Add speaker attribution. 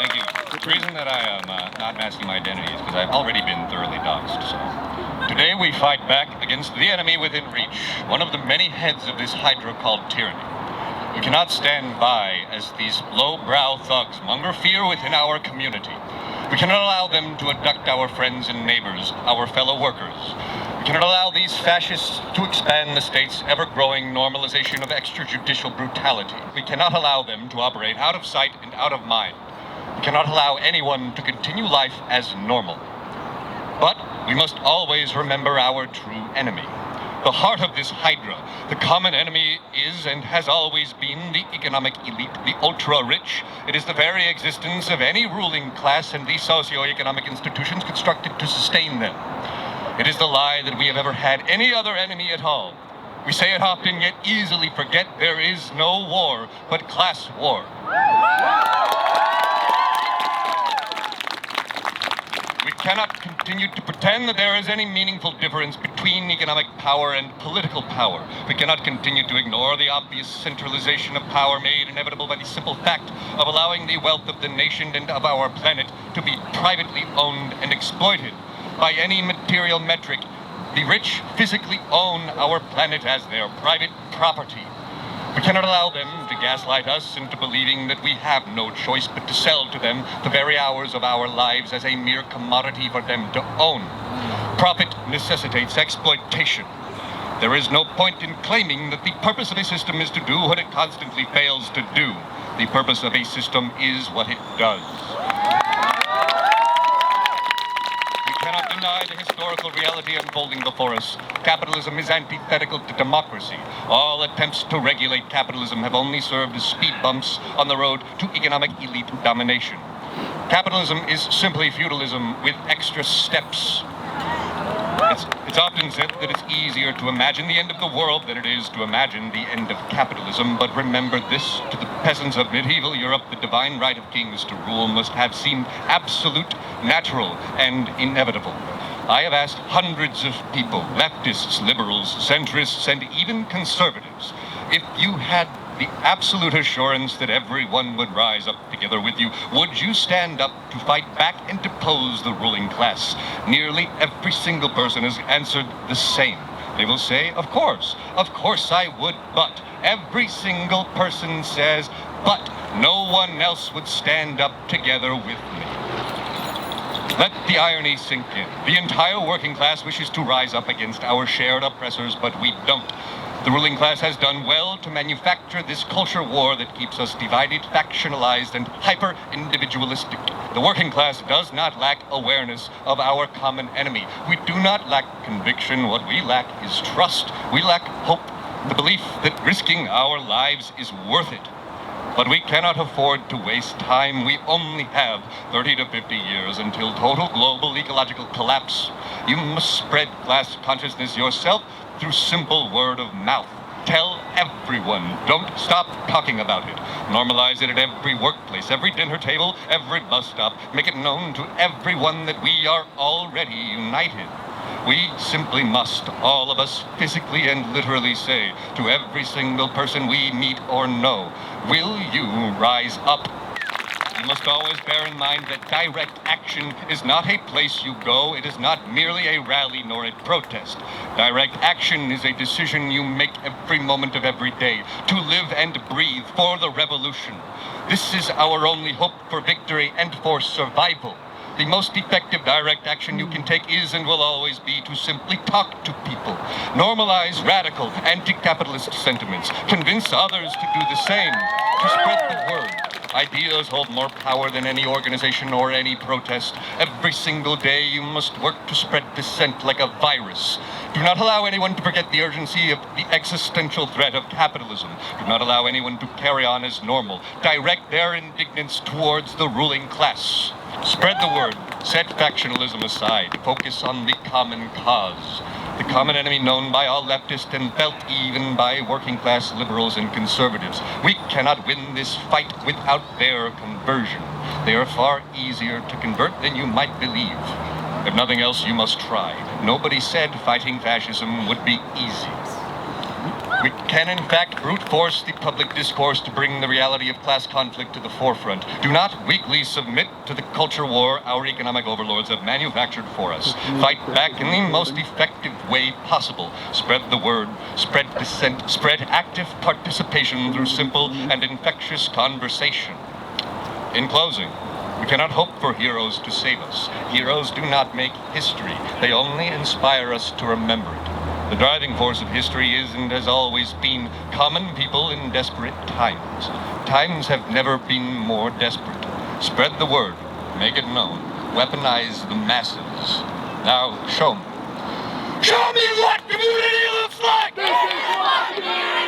Speaker 1: Thank you. The reason that I am not masking my identity is because I've already been thoroughly doxxed. So today we fight back against the enemy within reach, one of the many heads of this hydra called tyranny. We cannot stand by as these low-brow thugs monger fear within our community. We cannot allow them to abduct our friends and neighbors, our fellow workers. We cannot allow these fascists to expand the state's ever-growing normalization of extrajudicial brutality. We cannot allow them to operate out of sight and out of mind. We cannot allow anyone to continue life as normal. But we must always remember our true enemy. The heart of this hydra, the common enemy, is and has always been the economic elite, the ultra-rich. It is the very existence of any ruling class and the socio-economic institutions constructed to sustain them. It is the lie that we have ever had any other enemy at all. We say it often, yet easily forget there is no war but class war. We cannot continue to pretend that there is any meaningful difference between economic power and political power. We cannot continue to ignore the obvious centralization of power made inevitable by the simple fact of allowing the wealth of the nation and of our planet to be privately owned and exploited. By any material metric, the rich physically own our planet as their private property. We cannot allow them to gaslight us into believing that we have no choice but to sell to them the very hours of our lives as a mere commodity for them to own. Profit necessitates exploitation. There is no point in claiming that the purpose of a system is to do what it constantly fails to do. The purpose of a system is what it does. We cannot deny the historical reality unfolding before us. Capitalism is antithetical to democracy. All attempts to regulate capitalism have only served as speed bumps on the road to economic elite domination. Capitalism is simply feudalism with extra steps. It's often said that it's easier to imagine the end of the world than it is to imagine the end of capitalism, but remember this: to the peasants of medieval Europe, the divine right of kings to rule must have seemed absolute, natural, and inevitable. I have asked hundreds of people, leftists, liberals, centrists, and even conservatives, if you had the absolute assurance that everyone would rise up together with you, would you stand up to fight back and depose the ruling class? Nearly every single person has answered the same. They will say, of course I would, but every single person says, but no one else would stand up together with me. Let the irony sink in. The entire working class wishes to rise up against our shared oppressors, but we don't. The ruling class has done well to manufacture this culture war that keeps us divided, factionalized, and hyper-individualistic. The working class does not lack awareness of our common enemy. We do not lack conviction. What we lack is trust. We lack hope, the belief that risking our lives is worth it. But we cannot afford to waste time. We only have 30 to 50 years until total global ecological collapse. You must spread class consciousness yourself through simple word of mouth. Tell everyone. Don't stop talking about it. Normalize it at every workplace, every dinner table, every bus stop. Make it known to everyone that we are already united. We simply must, all of us, physically and literally say to every single person we meet or know, will you rise up? You must always bear in mind that direct action is not a place you go. It is not merely a rally nor a protest. Direct action is a decision you make every moment of every day to live and breathe for the revolution. This is our only hope for victory and for survival. The most effective direct action you can take is and will always be to simply talk to people. Normalize radical, anti-capitalist sentiments. Convince others to do the same. To spread the word. Ideas hold more power than any organization or any protest. Every single day you must work to spread dissent like a virus. Do not allow anyone to forget the urgency of the existential threat of capitalism. Do not allow anyone to carry on as normal. Direct their indignance towards the ruling class. Spread the word. Set factionalism aside. Focus on the common cause. The common enemy known by all leftists and felt even by working class liberals and conservatives. We cannot win this fight without their conversion. They are far easier to convert than you might believe. If nothing else, you must try. Nobody said fighting fascism would be easy. We can, in fact, brute force the public discourse to bring the reality of class conflict to the forefront. Do not weakly submit to the culture war our economic overlords have manufactured for us. Fight back in the most effective way possible. Spread the word, spread dissent, spread active participation through simple and infectious conversation. In closing, we cannot hope for heroes to save us. Heroes do not make history. They only inspire us to remember it. The driving force of history is and has always been common people in desperate times. Times have never been more desperate. Spread the word, make it known, weaponize the masses. Now, show me. Show me what community looks like!
Speaker 2: This is what community